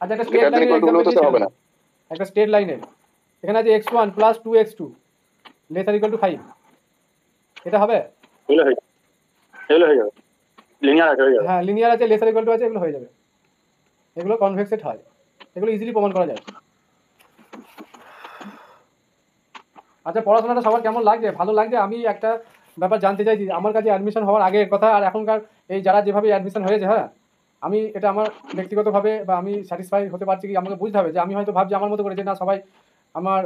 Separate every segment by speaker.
Speaker 1: আচ্ছা একটা স্ট্রেট লাইনের এক্সাম্পল দিয়েছিল না, একটা স্ট্রেট লাইনের এখানে আছে x1 plus 2x2 laser equal to 5, এটা হবে?
Speaker 2: এগুলো হয়ে যাবে, লিনিয়ার আছে হয়ে যাবে।
Speaker 1: হ্যাঁ লিনিয়ার আছে, লেসার ইকুয়াল টু আছে, এগুলো হয়ে যাবে, এগুলো কনভেক্সেড হয়, এগুলো ইজিলি প্রমাণ করা যায়। আচ্ছা পড়াশোনাটা সবার কেমন লাগছে? ভালো লাগছে? আমি একটা ব্যাপার জানতে চাইছি, আমার কাছে অ্যাডমিশন হওয়ার আগের কথা আর এখনকার এই যারা যেভাবে অ্যাডমিশন হয়েছে, হ্যাঁ আমি এটা আমার ব্যক্তিগতভাবে বা আমি স্যাটিসফাই হতে পারছি কি, আমাকে বুঝতে হবে যে আমি হয়তো ভাবছি আমার মতো করে যে না সবাই আমার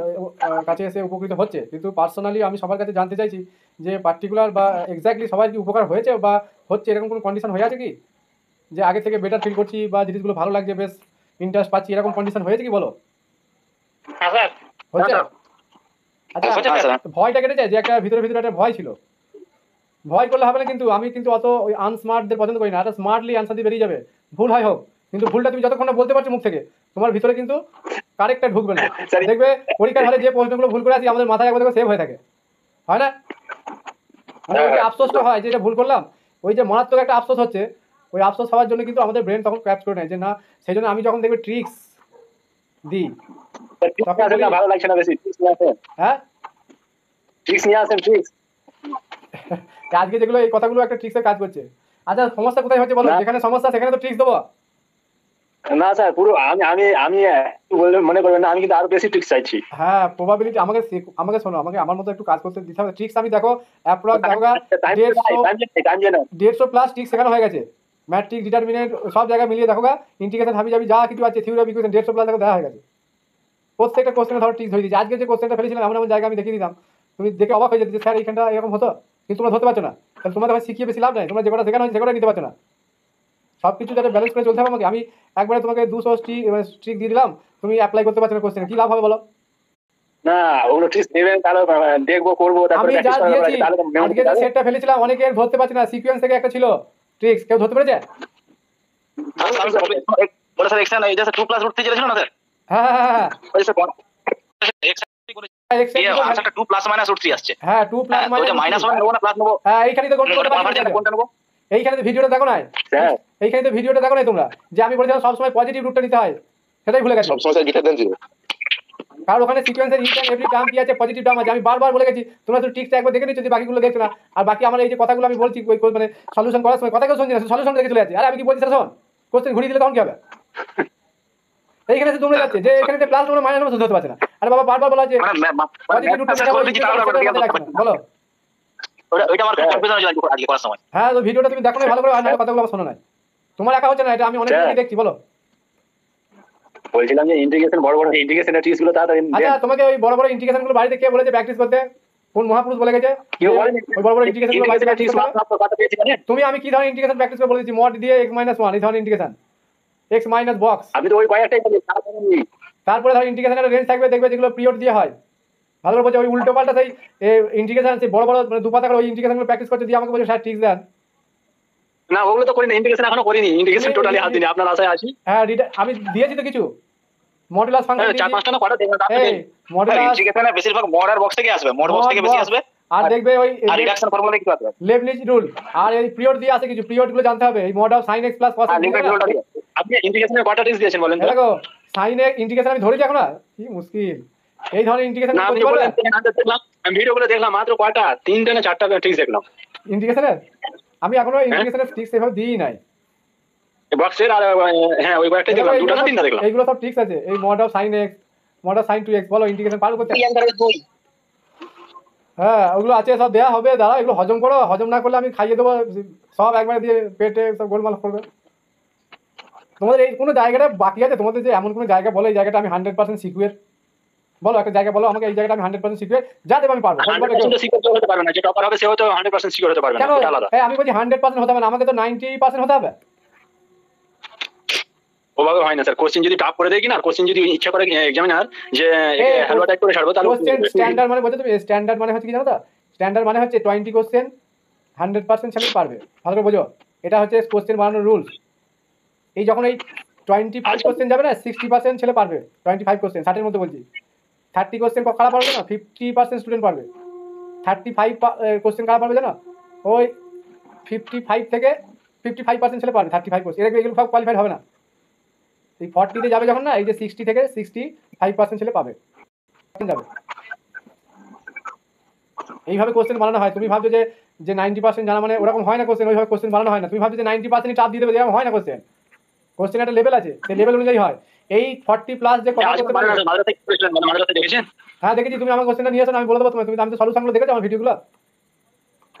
Speaker 1: কাছে এসে উপকৃত হচ্ছে, কিন্তু পার্সোনালি আমি সবার কাছে জানতে চাইছি যে পার্টিকুলার বা এক্স্যাক্টলি সবার কি উপকার হয়েছে বা হচ্ছে, এরকম কোনো কন্ডিশন হয়ে আছে কি যে আগে থেকে বেটার ফিল করছি বা জিনিসগুলো ভালো লাগছে, বেশ ইন্টারেস্ট পাচ্ছি, এরকম কন্ডিশন হয়েছে কি বলো? হচ্ছে? আচ্ছা ভয়টা কেটেছে, যে একটা ভিতরে ভিতরে একটা ভয় ছিল, ভয় করলে হবে না, কিন্তু আমি কিন্তু অত ওই আনস্মার্টদের পছন্দ করি না, একটা স্মার্টলি অ্যান্সার দিয়ে বেরিয়ে যাবে, ভুল হয় হোক, কিন্তু ভুলটা তুমি যতক্ষণ না বলতে পারছো মুখ থেকে, তোমার ভিতরে কিন্তু কারেক্টটা ঢুকবে না। দেখবে পরীক্ষার হলে যে প্রশ্নগুলো ভুল করে আসি আমাদের মাথায় একবার সেভ হয়ে থাকে, হয় না? মানে ওই যে আফসোসটা হয় যে এটা ভুল করলাম, ওই যে মারাত্মক একটা আফসোস হচ্ছে, ওই আফসোস হওয়ার জন্য কিন্তু আমাদের ব্রেন তখন ক্যাপচ করে নেয় যে না, সেই জন্য আমি যখন দেখবে ট্রিক্স দিই
Speaker 2: ভালো লাগছে না বেশি,
Speaker 1: হ্যাঁ
Speaker 2: ট্রিক্স নিয়ে আসেন, ট্রিক্স
Speaker 1: আজকে যেগুলো এই কথাগুলো একটা ট্রিক্সের কাজ করছে। আচ্ছা সমস্যা কোথায় হচ্ছে বলো? যেখানে সমস্যা সেখানে তো ট্রিক্স দেবো
Speaker 2: না স্যার, পুরো আমি আমি আমি বললে মনে করবেন না, আমি কিন্তু আরো বেশি ট্রিক্স চাইছি।
Speaker 1: হ্যাঁ প্রবাবিলিটি আমাকে আমাকে শোনো, আমাকে আমার মতো একটু কাজ করতে দিতে হবে। ট্রিক্স আমি দেখো অ্যাপ্রক্স দেখো 150 প্লাস ট্রিক্স শেখানো হয়ে গেছে, ম্যাট্রিক ডিটারমিনেন্ট সব জায়গায় মিলিয়ে দেখো, ইন্টিগ্রেশন হাবি যাবি যা কিছু আছে থিওরি অফ ইকুয়েশন 150 প্লাস দেখো দেওয়া হয়ে গেছে। প্রত্যেকটা কোশ্চেনে ধরো ট্রিক্স ধরে দিয়েছি। আজকে যে কোশ্চেনটা ফেলেছিলাম এমন এমন জায়গা আমি দেখিয়ে দিলাম, তুমি দেখে অবাক হয়ে যেতে যে স্যার এইখানটা এরকম হতো, কিন্তু তোমরা ধরতে পারছো না, তাহলে তোমরা তখন শিখিয়ে বেশি লাভ নাই, তোমরা যেটা শেখানো হয়েছে সেটা নিতে পারছো না। সব কিছু যাতে ব্যালেন্স করে চলতে হবে আমাকে। আমি একবারে তোমাকে 200 ট্রিক দিয়ে দিলাম, তুমি অ্যাপ্লাই করতে পারছো না কোশ্চেনে, কি লাভ হবে বলো?
Speaker 2: না ওগুলো ট্রিক্স দেবেন, তাহলে দেখবো করবো,
Speaker 1: আমি যা দিয়েছি আজকে যে সেটটা ফেলেছিলাম অনেকে ধরতে পারছে না, সিকোয়েন্স থেকে একটা ছিল ট্রিক্স, কেউ ধরতে পেরেছে?
Speaker 2: বলে স্যার এক্সট্রা এই যে 2 প্লাস √3 যেটা ছিল না স্যার,
Speaker 1: হ্যাঁ হ্যাঁ হ্যাঁ
Speaker 2: ওই স্যার আচ্ছা 2 প্লাস মাইনাস √3 আসছে,
Speaker 1: হ্যাঁ 2 প্লাস
Speaker 2: মাইনাস 1 নেব না প্লাস নেব,
Speaker 1: হ্যাঁ এইখানেই তো
Speaker 2: কোনটা নেব?
Speaker 1: এইখানে তো ভিডিওটা দেখো না
Speaker 2: স্যার,
Speaker 1: এইখানে তো ভিডিওটা দেখো না তোমরা, যে আমি বলেছিলাম সবসময় পজিটিভ রুটটা নিতে হয়, সেটাই ভুলে গেছি।
Speaker 2: সবসময় স্যার গ্রেটার দ্যান 0,
Speaker 1: কারণ ওখানে সিকোয়েন্সের ইচ এন্ড এভরি টার্ম কি আছে, পজিটিভ টার্ম আছে, আমি বারবার বলে গেছি, তোমরা তো ট্রিক্সটা একবার দেখে নিচ্ছ, যে বাকিগুলো দেখছো না। আর বাকি আমার এই যে কথাগুলো আমি বলছি মানে সলিউশন করার সময় কথা কেউ শুনছি না, সলিউশন দেখে চলে যাচ্ছে। আরে আমি কি বলছি সেটা শোন, কোশ্চেন ঘুরিয়ে দিলে তখন কি হবে? এইখানে তো তোমরা যাচ্ছে যে এখানে যে প্লাস তোমরা মাইনাস তোমরা ধরতে পারছে না। আরে বাবা বারবার বলা যে পজিটিভ রুটটা বলো,
Speaker 2: ওইটা আমার কনফিউশন হয়েছিল আজকে করার সময়।
Speaker 1: হ্যাঁ তো ভিডিওটা তুমি দেখো না ভালো করে, আর না কথাগুলো আমার শোনো না, তোমার একা হচ্ছে না, এটা আমি অনেক জায়গায় দেখছি। বলো
Speaker 2: বলছিলাম যে ইন্টিগ্রেশন বড় বড় ইন্টিগ্রেশনের ট্রিক্স গুলো তাড়াতাড়ি।
Speaker 1: আচ্ছা তোমাকে ওই বড় বড় ইন্টিগ্রেশন গুলো বাড়িতে কে বলেছে প্র্যাকটিস করতে? কোন মহাপুরুষ বলে গেছে ওই বড় বড় ইন্টিগ্রেশন গুলো বাড়িতে প্র্যাকটিস করতে? তুমি আমি কি ধরনের ইন্টিগ্রেশন প্র্যাকটিস করে বলেছি? মড দিয়ে x - 1 এই ধরনের ইন্টিগ্রেশন, x - বক্স,
Speaker 2: আমি তো ওই কয়েকটাই বলি।
Speaker 1: তারপরে ধর ইন্টিগ্রেশনের রেঞ্জ থাকবে, দেখবে যেগুলো পিরিয়ড দিয়ে হয়, ভালো করে বলছে ওই উল্টো পাল্টা সেই ইন্টিগ্রেশন সেই বড় বড় মানে দুপাতা করে ওই ইন্টিগ্রেশন গুলো প্র্যাকটিস করতে দিয়ে আমাকে বলছে স্যার ট্রিক্স দেন।
Speaker 2: না ওগুলো তো করিনি, ইন্টিগ্রেশন এখনো করিনি, ইন্টিগ্রেশন টোটালি হাত দিইনি, আপনার আশায় আছি।
Speaker 1: হ্যাঁ আমি দিয়েছি তো কিছু মডুলাস ফাংশন
Speaker 2: দিয়েছি, 4-5টা না কটা দেখবেন আপনি।
Speaker 1: মডুলাস
Speaker 2: ইন্টিগ্রেশনের বেশিরভাগ মড আর বক্স থেকে আসবে, মড বক্স থেকে বেশি আসবে,
Speaker 1: আর দেখবে ওই
Speaker 2: রিডাকশন ফর্মুলা কি আছে,
Speaker 1: লেবনিজ রুল, আর এই পিরিয়ড দিয়ে আছে কিছু, পিরিয়ড গুলো জানতে হবে, এই mod of sin x + cos x।
Speaker 2: আপনি ইন্টিগ্রেশনের কয়টা ট্রিক্স দিয়েছেন বলেন তো?
Speaker 1: দেখো sin x ইন্টিগ্রেশন আমি ধরেছি এখন, না কি মুশকিল এই ধরনের ইন্টিগ্রেশন
Speaker 2: করতে পারবে? আমি ভিডিওগুলো দেখলাম, মাত্র কয়টা 3টা না 4টা ট্রিক্স দেখলাম
Speaker 1: ইন্টিগ্রেশনের। আমি এখনো ইন্টিগ্রেশনের ট্রিক্স এভাবে দিই নাই
Speaker 2: বক্সের, আর হ্যাঁ ওই কয়েকটা দেখলাম, দুটো না তিনটা দেখলাম।
Speaker 1: এইগুলো সব ট্রিক্স আছে, এই mod of sin x, mod of sin 2x, বলো ইন্টিগ্রেশন পারো করতে? হ্যাঁ ওগুলো আছে, সব দেওয়া হবে, দাঁড়া এগুলো হজম করো, হজম না করলে আমি খাইয়ে দেবো সব একবারে দিয়ে, পেটে সব গোলমাল করবে। তোমাদের এই কোনো জায়গাটা বাকি আছে তোমাদের, যে এমন কোনো জায়গা বলো এই জায়গাটা আমি 100% সিকিউর? বলো একটা জায়গা বলো আমাকে, এই জায়গাটা আমি 100% সিকিউর, যা দেব আমি পারবো।
Speaker 2: 100% সিকিউর হতে পারবে না, যে টপার হবে সে হয়তো 100% সিকিউর হতে পারবে না, এটা আলাদা।
Speaker 1: হ্যাঁ আমি বলছি 100% হতে হবে না, আমাকে তো 90% হতে হবে।
Speaker 2: ওভাবে হয় না স্যার, কোশ্চেন যদি টাফ করে দেয় কিনা, কোশ্চেন যদি ইচ্ছা করে এক্সামিনার যে হ্যালো টাইপ করে ছাড়বো, তাহলে
Speaker 1: কোশ্চেন স্ট্যান্ডার্ড মানে বলছো তুমি, স্ট্যান্ডার্ড মানে হচ্ছে কি জানো তো? স্ট্যান্ডার্ড মানে হচ্ছে 20 কোশ্চেন 100% ছেলে পারবে, ভালো করে বোঝো, এটা হচ্ছে কোশ্চেন বানানোর রুলস। এই যখন এই 25 কোশ্চেন যাবে না, 60% ছেলে পারবে, 25 কোশ্চেন 60 এর মধ্যে বলছি। 30 কোশ্চেন কারা পারবে না, 50% স্টুডেন্ট পারবে। 35 কোশ্চেন কারা পারবে জানো? ওই 55 থেকে 55% ছেলে পারবে 35 কোশ্চেন, এগুলো সব কোয়ালিফাইড হবে না। এই 40-তে যাবে যখন না, এই যে 60 থেকে 65% ছেলে পাবে যাবে। এইভাবে কোশ্চেন বানানো হয়। তুমি ভাবছো যে 90% জানা মানে ওরকম হয় না কোশ্চেন, ওইভাবে কোশ্চেন বানানো হয় না। তুমি ভাবছো যে 90% চাপ দিয়ে দেবে, এরকম হয় না কোশ্চেন। কোশ্চেন একটা লেভেল আছে, সেই লেভেল অনুযায়ী হয়। এই 40+ যে কত করতে পারবে। হ্যাঁ দেখেছি, তুমি আমার কোশ্চেনটা নিয়ে আসো, আমি বলে দেবো তোমায়। তুমি আমি তো সলিউশনগুলো দেখেছো আমার ভিডিওগুলো।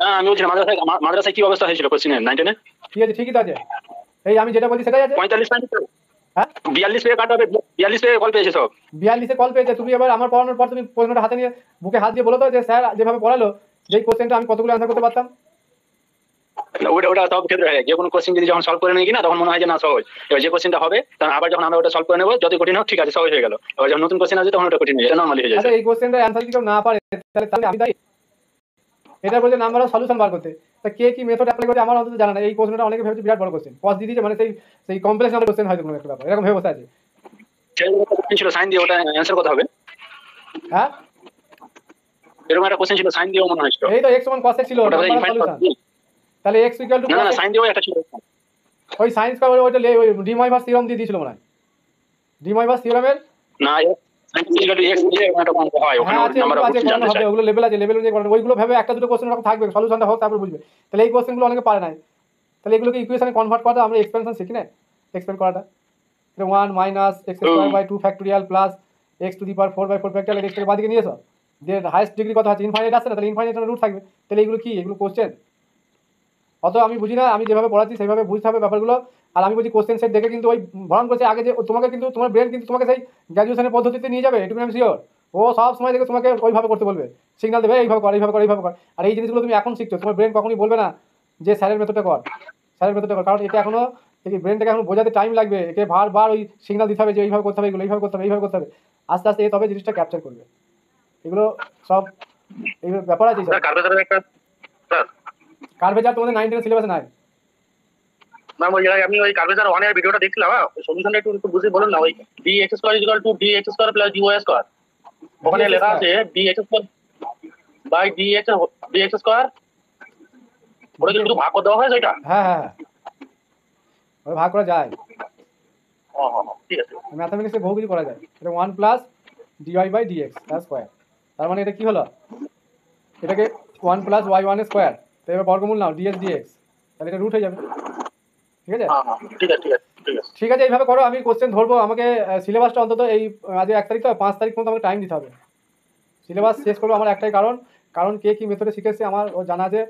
Speaker 2: হ্যাঁ আমি বলছিলাম মাদ্রাসায় কি অবস্থা হয়েছিল কোশ্চেনের 9-10 এ?
Speaker 1: ঠিক আছে, ঠিকই তো আছে। এই আমি যেটা বলছি সেটাই আছে।
Speaker 2: 45 পয়েন্ট।
Speaker 1: হ্যাঁ
Speaker 2: 42 পেয়ে কাট হবে, 42 পেয়ে কল পেয়েছে সব।
Speaker 1: 42-এ কল পেয়েছে। তুমি এবার আমার পড়ানোর পর তুমি প্রশ্নটা হাতে নিয়ে বুকে হাত দিয়ে বলো তো যে স্যার যেভাবে পড়ালো, যেই কোশ্চেনটা আমি কতগুলো অ্যান্সার করতে পারতাম।
Speaker 2: ওটা সব ক্ষেত্রে হয়, যে কোনো কোশ্চেন যদি যখন সলভ করে নিই কিনা তখন মনে হয় যে না সহজ। এবার যে কোশ্চেনটা হবে তখন আবার যখন আমরা ওটা সলভ করে নেবো, যত কঠিন হোক ঠিক আছে সহজ হয়ে গেল। এবার যখন নতুন কোশ্চেন আসে তখন ওটা কঠিন হয়ে যায়, নরমালি হয়ে যায়।
Speaker 1: আচ্ছা এই কোশ্চেনটা অ্যান্সার যদি কেউ না পারে তাহলে তাহলে আমি দায়ী? এটা বলছে নাম্বার অফ সলিউশন বার করতে। তা কে কি মেথড অ্যাপ্লাই করে আমার অন্তত জানা না। এই কোশ্চেনটা অনেকে ভেবেছে বিরাট বড় কোশ্চেন, কস দিয়ে দিয়েছে, মানে সেই কমপ্লেক্স নাম্বার কোশ্চেন হয়তো কোনো একটা ব্যাপার, এরকম ভেবে বসে আছে।
Speaker 2: কোশ্চেন ছিল সাইন দিয়ে, ওটা অ্যান্সার কত হবে?
Speaker 1: হ্যাঁ
Speaker 2: এরকম একটা কোশ্চেন ছিল সাইন দিয়েও মনে হয়েছিল।
Speaker 1: এই তো x সমান cos x ছিল
Speaker 2: ওটা
Speaker 1: নাম্বার অফ
Speaker 2: ইনফাইনাইট
Speaker 1: সলিউশন। তাহলে x ইকুয়াল টু
Speaker 2: না না সাইন দিয়েও একটা ছিল।
Speaker 1: ওই সায়েন্স কা ওইটা ওই ডিময়ভার্স থিওরাম দিয়ে দিয়েছিল মনে হয়। ডিময়ভার্স থিওরামের
Speaker 2: না সাইন ইকুয়াল টু x দিয়ে একটা অঙ্ক হয়, ওখানে
Speaker 1: আছে,
Speaker 2: নাম্বার অফ কোশ্চেন জানতে চাই।
Speaker 1: ওগুলো লেভেল আছে, লেভেল অনুযায়ী করানো। ওইগুলো ভেবে একটা দুটো কোশ্চেন এরকম থাকবে, সলিউশনটা হোক তারপর বুঝবে। তাহলে এই কোশ্চেনগুলো অনেকে পারে নাই। তাহলে এগুলোকে ইকুয়েশনে কনভার্ট করাটা আমরা এক্সপেনশন শিখি না, এক্সপেন্ড করাটা। 1 minus x square by 2 factorial plus x to the power 4 by 4 factorial, x এর বাদিকে নিয়ে এসো। যে হাইয়েস্ট ডিগ্রি কত আছে, ইনফাইনাইট আসছে না, তাহলে ইনফাইনাইট রুট থাকবে। তাহলে এগুলো কি, এগুলো কোশ্চেন অত আমি বুঝি না। আমি যেভাবে পড়াচ্ছি সেইভাবে বুঝতে হবে ব্যাপারগুলো। আর আমি বলছি কোশ্চেন সেট দেখে কিন্তু ওই ভরণ করছে আগে যে তোমাকে কিন্তু তোমার ব্রেন কিন্তু তোমাকে সেই গ্র্যাজুয়েশনের পদ্ধতিতে নিয়ে যাবে, এটুকু আমি শিওর। ও সব সময় দেখে তোমাকে ওইভাবে করতে বলবে, সিগন্যাল দেবে এইভাবে কর, এইভাবে কর, এইভাবে কর। আর এই জিনিসগুলো তুমি এখন শিখছো, তোমার ব্রেন কখনই বলবে না যে স্যারের মেথডটা কর, স্যারের মেথডটা কর। কারণ এটা এখনো এই ব্রেনটাকে এখন বোঝাতে টাইম লাগবে, একে বারবার ওই সিগন্যাল দিতে হবে যে এইভাবে করতে হবে, এগুলো এইভাবে করতে হবে, এইভাবে করতে হবে। আস্তে আস্তে এ তবে জিনিসটা ক্যাপচার করবে। এগুলো সব এই ব্যাপার আছে। কার্ভেচার তোমাদের 9-10 সিলেবাসে নাই।
Speaker 3: ম্যাম ওই আমি ওই কার্ভেচার 1 এর ভিডিওটা দেখছিলাম, ওই সলিউশনটা একটু বুঝে বলুন না। ওই dx square equal to dx square plus dy square, ওখানে লেখা আছে dx square by dx square. ওটা কি শুধু ভাগ করে দেওয়া হয় সেটা?
Speaker 1: হ্যাঁ হ্যাঁ ওই ভাগ করা যায়,
Speaker 3: ঠিক আছে।
Speaker 1: ম্যাথামেটিক্সে বহু কিছু করা যায়। এটা 1 প্লাস ডিওয়াই বাই ডিএক্স তার স্কোয়ার। তার মানে এটা কি হলো, এটাকে 1 প্লাস y1 এর স্কোয়ার। তো এবার বর্গমূল নাও ডিএক্স ডিএক্স, তাহলে এটা রুট হয়ে যাবে। ঠিক আছে
Speaker 3: ঠিক আছে ঠিক আছে ঠিক আছে
Speaker 1: ঠিক আছে, এইভাবে করো। আমি কোশ্চেন ধরবো, আমাকে সিলেবাসটা অন্তত এই আজ 1 তারিখ তো 5 তারিখ পর্যন্ত আমাকে টাইম দিতে হবে। সিলেবাস শেষ করবো আমার একটাই কারণ কে কী মেথডে শিখেছে আমার ও জানা আছে।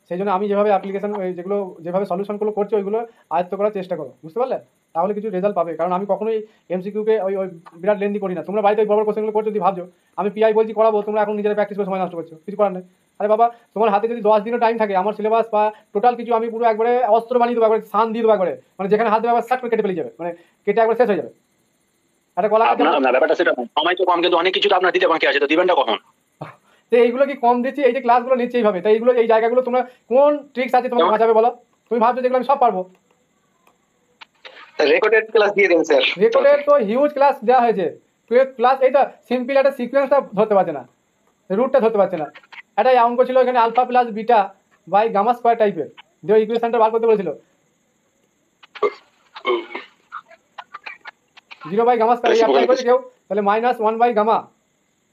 Speaker 1: সেই জন্য আমি যেভাবে অ্যাপ্লিকেশন যেগুলো যেভাবে সলিউশনগুলো করছি ওইগুলো আয়ত্ত করার চেষ্টা করো, বুঝতে পারলে? তাহলে কিছু রেজাল্ট পাবে। কারণ আমি কখনোই এমসিকিউকে ওই বিরাট লেন্দি করি না। তোমরা বাড়িতে ওই বড় কোশ্চেনগুলো করছো যদি ভাবছো আমি পিআই বলছি করাবো, তোমরা এখন নিজেরা প্র্যাকটিস করে সময় নষ্ট করছো, কিছু করার নেই। আরে বাবা, তোমার হাতে যদি 10 দিনও টাইম থাকে, আমার সিলেবাস বা টোটাল কিছু আমি পুরো একবারে অস্ত্র বানিয়ে দেবো, একবারে সান দিয়ে দেবো, একবারে মানে যেখানে হাত দেবে একবার সাট করে কেটে ফেলে যাবে, মানে কেটে একবার শেষ হয়ে যাবে। একটা কলা
Speaker 2: না ব্যাপারটা সেটা সময় তো কম, কিন্তু অনেক কিছু তো আপনার দিতে বাকি আছে, তো দিবেনটা কখন?
Speaker 1: তো এইগুলো কি কম দিচ্ছি? এই যে ক্লাসগুলো নিচ্ছি এইভাবে, তাই এইগুলো এই জায়গাগুলো তোমরা কোন ট্রিক্স আছে তোমাকে বাঁচাবে বলো? তুমি ভাবছো যেগুলো আমি সব পারবো।
Speaker 4: রেকর্ডেড ক্লাস দিয়ে দিন স্যার।
Speaker 1: রেকর্ডেড তো হিউজ ক্লাস দেওয়া হয়েছে। ক্লাস এইটা সিম্পল একটা সিকোয়েন্সটা ধরতে পারছে না, রুটটা ধরতে পারছে না। একটা অঙ্ক ছিল এখানে alpha plus beta by gamma square টাইপের, যে ইকুয়েশনটা বার করতে বলেছিল 0 বাই গামা স্কোয়ার। অ্যাপ্লাই করেছে কেউ? তাহলে -1 বাই গামা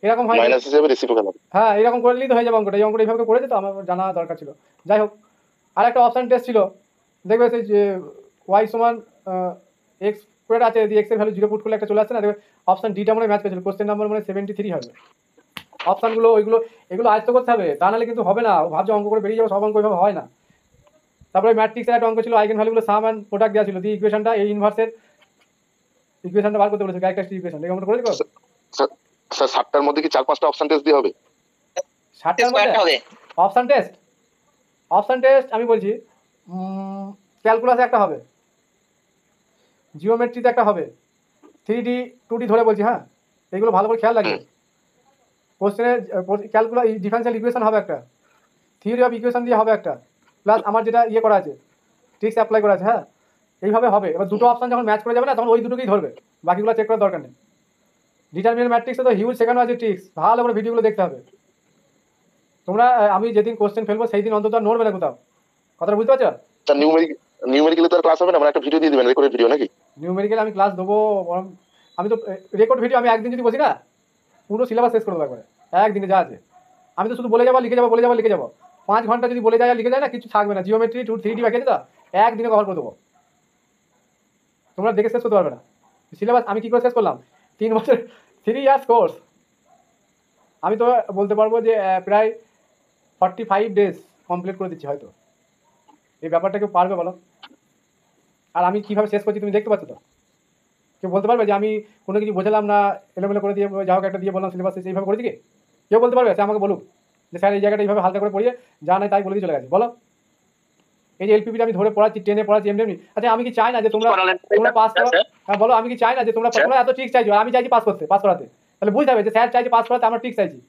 Speaker 1: এরকম হয়।
Speaker 4: মাইনাস হিসেবে রেসিপ্রোকাল হবে।
Speaker 1: হ্যাঁ এরকম করে নিলেই তো হয়ে যাবে অঙ্কটা। এই অঙ্কটা এইভাবে করেছে তো আমার জানা দরকার ছিল। যাই হোক, আর একটা অপশান টেস্ট ছিল, দেখবে সেই যে ওয়াই সমান এক্স স্কোয়ার আছে, যদি এক্সের ভ্যালু 0 পুট করলে একটা চলে আসছে না, দেখবে অপশান ডিটা মনে ম্যাচ পেয়েছিল, কোশ্চেন নাম্বার মানে 73 হবে। অপশানগুলো এগুলো আয়ত্ত করতে হবে, তা নাহলে কিন্তু হবে না। ভাবছো অঙ্ক করে বেরিয়ে যাবে, সব অঙ্ক এইভাবে হয় না। তারপরে ম্যাট্রিক্সের একটা অঙ্ক ছিল, আইগেন ভ্যালুগুলো সাম অ্যান্ড প্রোডাক্ট দেওয়া ছিল, দিয়ে ইকুয়েশনটা এই ইনভার্সের ইকুয়েশনটা বার করতে বলেছে, ক্যারেক্টারিস্টিক ইকুয়েশন। এই অঙ্কটা করে দেখো।
Speaker 4: স্যার 7টার মধ্যে কি 4-5টা অপশন টেস্ট দিয়ে হবে?
Speaker 1: 7টার মধ্যে অপশান টেস্ট আমি বলছি, ক্যালকুলাসে একটা হবে, জিওমেট্রিতে একটা হবে, 3D 2D ধরে বলছি। হ্যাঁ এগুলো ভালো করে খেয়াল রাখবে। কোশ্চেনের ক্যালকুলাস ডিফারেন্সিয়াল ইকুয়েশন হবে একটা, থিওরি অফ ইকুয়েশন দিয়ে হবে একটা, প্লাস আমার যেটা ইয়ে করা আছে ট্রিক্স অ্যাপ্লাই করা আছে। হ্যাঁ এইভাবে হবে। এবার দুটো অপশান যখন ম্যাচ করে যাবে না, তখন ওই দুটোকেই ধরবে, বাকিগুলো চেক করার দরকার নেই। ডিটারমিনেন্ট ম্যাট্রিক্সে তো হিউজ শেখানো আছে ট্রিক্স, ভালো করে ভিডিওগুলো দেখতে হবে তোমরা। আমি যেদিন কোশ্চেন ফেলবো সেই দিন অন্তত নড়বে না কোথাও, কথাটা বুঝতে পারছো?
Speaker 4: স্যার নিউমেরিক্যালি তো আর ক্লাস হবে না, মানে একটা ভিডিও দিয়ে দিবেন, রেকর্ডেড ভিডিও নাকি?
Speaker 1: নিউমেরিক্যাল আমি ক্লাস দেবো, আমি তো রেকর্ড ভিডিও আমি একদিন যদি বসি না পুরো সিলেবাস শেষ করে দেবো একবারে একদিনে যা আছে। আমি তো শুধু বলে যাবো লিখে যাবো, বলে যাবো লিখে যাবো। 5 ঘন্টা যদি বলে যায় আর লিখে যায় না কিছু থাকবে না। জিওমেট্রি 3D বাকি আছে তো একদিনে কভার করে দেবো, তোমরা দেখে শেষ করতে পারবে না সিলেবাস। আমি কি করে শেষ করলাম 3 বছর 3 ইয়ার্স কোর্স। আমি তো বলতে পারবো যে প্রায় 45 ডেজ কমপ্লিট করে দিচ্ছি হয়তো। এই ব্যাপারটা কেউ পারবে বলো? আর আমি কীভাবে শেষ করছি তুমি দেখতে পাচ্ছ তো। কেউ বলতে পারবে যে আমি কোনো কিছু বোঝালাম না, এলোমেলো করে দিয়ে যা হোক একটা দিয়ে বললাম সিলেবাস এইভাবে করেছি কি? কেউ বলতে পারবে? সে আমাকে বলুক যে স্যার এই জায়গাটা এইভাবে হালকা করে পড়িয়ে যা নাই তাই বলে দিয়ে চলে গেছে। বলো এই যে এলপিপিটা আমি ধরে পড়াচ্ছি, টেনে পড়াচ্ছি এমনি। আচ্ছা আমি কি চাই না যে তোমরা পাস করো? হ্যাঁ বলো, আমি কি চাই না যে তোমরা এত ট্রিক্স চাইছো, আর আমি চাইছি পাস করতে, পাস করাতে। তাহলে বুঝতে হবে যে স্যার চাইছে পাস করাতে, আমরা ট্রিক্স চাইছি।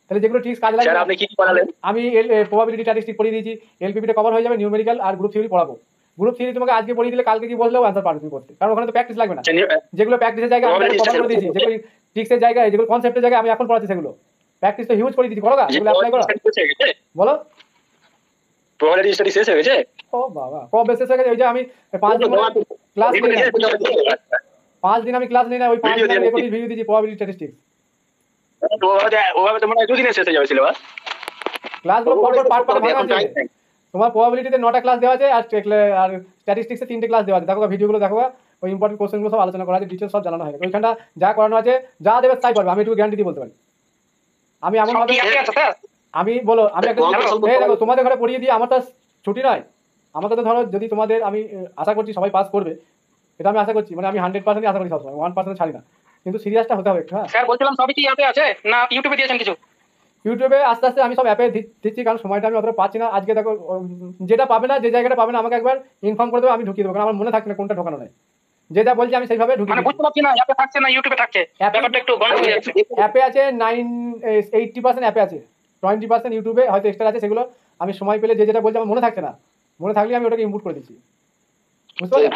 Speaker 1: তাহলে যেগুলো ট্রিক্স কাজে লাগে
Speaker 2: আপনি কি পড়ালেন?
Speaker 1: আমি প্রবাবিলিটি স্ট্যাটিস্টিক্স পড়িয়ে দিয়েছি, এলপিপিটা কভার হয়ে যাবে, নিউমেরিক্যাল আর গ্রুপ থিওরি পড়াবো। গ্রুপ থিওরি তোমাকে আজকে পড়িয়ে দিলে কালকে কি বললেও অ্যান্সার পারবে তুমি করতে, কারণ ওখানে তো প্র্যাকটিস লাগবে না। যেগুলো প্র্যাকটিসের জায়গায় আমি কভার করে দিয়েছি, যেগুলো ট্রিক্সের জায়গায়, যেগুলো কনসেপ্টের জায়গায় আমি এখন পড়াচ্ছি, সেগুলো প্র্যাকটিস তো হিউজ করে দিয়েছি। করো না এগুলো অ্যাপ্লাই করো। বলো
Speaker 2: প্রবাবিলিটি স্টাডি শেষ হয়ে গেছে?
Speaker 1: ও বাবা কবে শেষ হয়ে গেছে? ওই যে আমি 5 দিন ক্লাস নিই না, 5 দিন আমি ক্লাস নিই না, ওই 5 দিন আমি রেকর্ডিং ভিডিও দিয়েছি প্রবাবিলিটি স্ট্যাটিস্টিক্স।
Speaker 2: ওভাবে তো মনে হয় 2 দিনে শেষ হয়ে যাবে সিলেবাস।
Speaker 1: ক্লাসগুলো পরপর পার্ট ভাঙা আছে। তোমার প্রবাবিলিটিতে 9টা ক্লাস দেওয়া আছে, আর স্ট্যাটিস্টিক্সে 3টে ক্লাস দেওয়া আছে। দেখো ভিডিওগুলো দেখো, ওই ইম্পর্টেন্ট কোশ্চেনগুলো সব আলোচনা করা আছে, ডিটেলস সব জানানো হয়েছে। ওইখানটা যা করানো আছে যা দেবে তাই পারবে, আমি একটু গ্যারান্টি দিয়ে বলতে পারি। আমি এমন ভাবে আমি বলো আমি একটা দেখো তোমাদের ঘরে পড়িয়ে দিয়ে আমার তো ছুটি নয়। আমাকে তো ধরো যদি তোমাদের আমি আশা করছি সবাই পাস করবে, এটা আমি আশা করছি, মানে আমি 100% আশা করি সবসময়, 1% ছাড়ি না, কিন্তু সিরিয়াসটা হতে হবে। হ্যাঁ
Speaker 3: স্যার বলছিলাম সবই কি অ্যাপে আছে না ইউটিউবে দিয়েছেন কিছু?
Speaker 1: ইউটিউবে আস্তে আস্তে আমি সব অ্যাপে দিচ্ছি, কারণ সময়টা আমি অতটা পাচ্ছি না। আজকে দেখো যেটা পাবে না, যে জায়গাটা পাবে না আমাকে একবার ইনফর্ম করে দেবো, আমি ঢুকিয়ে দেবো, কারণ আমার মনে থাকছে না কোনটা ঢোকানো নেই। যেটা বলছি আমি সেইভাবে ঢুকিয়ে
Speaker 3: মানে বুঝতে পারছি না অ্যাপে থাকছে না ইউটিউবে থাকছে, ব্যাপারটা একটু গন্ডগোল হয়ে যাচ্ছে।
Speaker 1: অ্যাপে আছে 80% অ্যাপে আছে, 20% ইউটিউবে হয়তো এক্সট্রা আছে। সেগুলো আমি সময় পেলে যে যেটা বলছি আমার মনে থাকছে না, মনে থাকলে আমি ওটাকে ইনপুট করে দিচ্ছি, বুঝতে পারলে?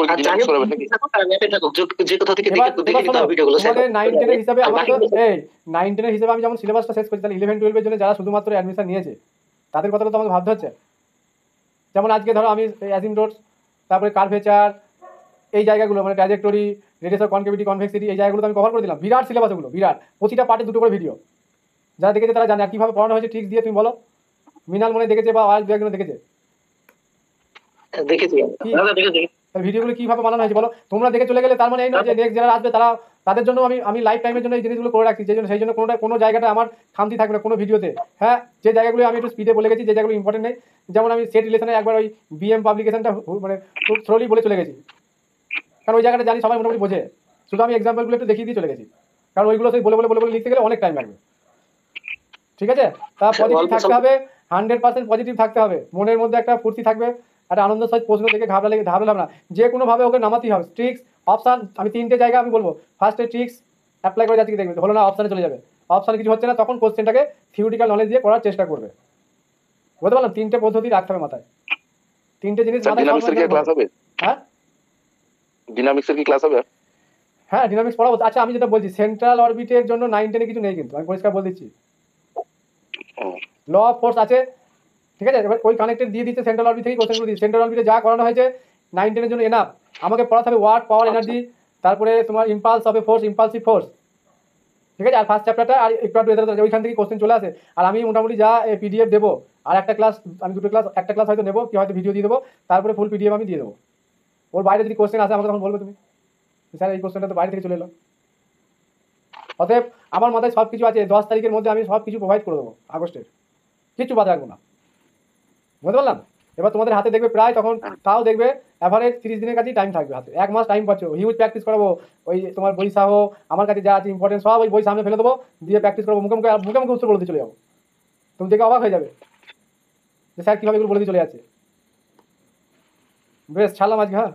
Speaker 1: তোমাদের 9-10 হিসাবে আমার তো এই 9-10 হিসাবে আমি যেমন সিলেবাসটা শেষ করছি, তাহলে 11-12 জন্য যারা শুধুমাত্র অ্যাডমিশন নিয়েছে তাদের কথাটা তো আমাকে ভাবতে হচ্ছে। যেমন আজকে ধরো আমি অ্যাসিম্পটোটস, তারপরে কার্ভেচার, এই জায়গাগুলো মানে trajectory, radius of concavity, convexity, এই জায়গাগুলো আমি কভার করে দিলাম। বিরাট সিলেবাস ওগুলো, বিরাট, প্রতিটা পার্টে 2টো করে ভিডিও। যারা দেখেছে তারা জানে আর কীভাবে পড়ানো হয়েছে ট্রিক্স দিয়ে। তুমি বলো মিনাল মনে দেখেছে বা আর 2-1 দেখেছে ভিডিওগুলো কীভাবে বানানো হয়েছে বলো? তোমরা দেখে চলে গেলে তার মানে এই নয় যে নেক্সট যারা আসবে তাদের জন্য আমি লাইফ টাইমের জন্য এই জিনিসগুলো করে রাখছি, সেই জন্য কোনো জায়গাটা আমার খামতি থাকবে না কোনো ভিডিওতে। হ্যাঁ যে জায়গাগুলো আমি একটু স্পিডে বলে গেছি, যে জায়গাগুলো ইম্পর্টেন্ট নেই, যেমন আমি সেট রিলেশনে একবার ওই বিএম পাবলিকেশনটা মানে খুব থ্রোলি বলে চলে গেছি, কারণ ওই জায়গাটা জানি সবাই মোটামুটি বোঝে। শুধু আমি এক্সাম্পলগুলো একটু দেখিয়ে দিয়ে চলে গেছি, কারণ ওইগুলো সেই বলে বলে বলে বলে লিখতে গেলে অনেক টাইম লাগবে। ঠিক আছে, তা পজিটিভ থাকতে হবে, 100% পজিটিভ থাকতে হবে, মনের মধ্যে একটা ফুর্তি থাকবে, একটা আনন্দ সহিত প্রশ্ন থেকে ঘাবড়ালাম না, যে কোনোভাবে ওকে নামাতেই হবে। ট্রিক্স অপশান আমি 3টে জায়গা আমি বলবো, ফার্স্টে ট্রিক্স অ্যাপ্লাই করে যাচ্ছে, দেখবে হলো না অপশানে চলে যাবে, অপশানে কিছু হচ্ছে না, তখন কোশ্চেনটাকে থিওরিটিক্যাল নলেজ দিয়ে করার চেষ্টা করবে। বুঝতে পারলাম? 3টে পদ্ধতি রাখতে হবে মাথায়, 3টে জিনিস মাথায়। হ্যাঁ
Speaker 4: ডিনামিক্সের কি ক্লাস হবে?
Speaker 1: হ্যাঁ ডিনামিক্স পড়াবো। আচ্ছা আমি যেটা বলছি সেন্ট্রাল অরবিটের জন্য 9-10 কিছু নেই, কিন্তু আমি পরিষ্কার বলে দিচ্ছি। ল অফ ফোর্স আছে, ঠিক আছে, এবার ওই কানেক্টেড দিয়ে দিচ্ছে সেন্ট্রাল অরবিট থেকে কোশ্চেনগুলো দিচ্ছে। সেন্ট্রাল অরবিটে যা করানো হয়েছে 9-10 জন্য এনাফ। আমাকে পড়াতে হবে ওয়ার্ক, পাওয়ার, এনার্জি, তারপরে তোমার impulse of A force, impulsive force, ঠিক আছে, আর ফার্স্ট চ্যাপ্টারটা আর একটু ওইখান থেকে কোশ্চেন চলে আসে। আর আমি মোটামুটি যা পিডিএফ দেবো, আর একটা ক্লাস আমি 2টো ক্লাস, একটা ক্লাস হয়তো নেবো, কি হয়তো ভিডিও দিয়ে দেবো, তারপরে ফুল পিডিএফ আমি দিয়ে দেবো। ওর বাইরে যদি কোশ্চেন আসে আমাকে তখন বলবে তুমি, স্যার এই কোশ্চেনটা তো বাইরে থেকে চলে এলো। অতএব আমার মাথায় সব কিছু আছে, 10 তারিখের মধ্যে আমি সব কিছু প্রোভাইড করে দেবো, আগস্টের কিছু বাদ রাখবো না। বুঝতে পারলাম? এবার তোমাদের হাতে দেখবে প্রায় তখন, তাও দেখবে অ্যাভারেজ 30 দিনের কাছেই টাইম থাকবে হাতে, 1 মাস টাইম পাচ্ছ, হিউজ প্র্যাকটিস করাবো। ওই তোমার বই সহ আমার কাছে যা আছে ইম্পর্টেন্ট সব ওই বই সামনে ফেলে দেবো, দিয়ে প্র্যাকটিস করবো, মুখে মুখে উত্তর বলে দিয়ে চলে যাবো। তুমি দেখে অবাক হয়ে যাবে যে স্যার কীভাবে এগুলো বলে দিয়ে চলে যাচ্ছে। বেশ ছাড়লাম আজকে। হ্যাঁ।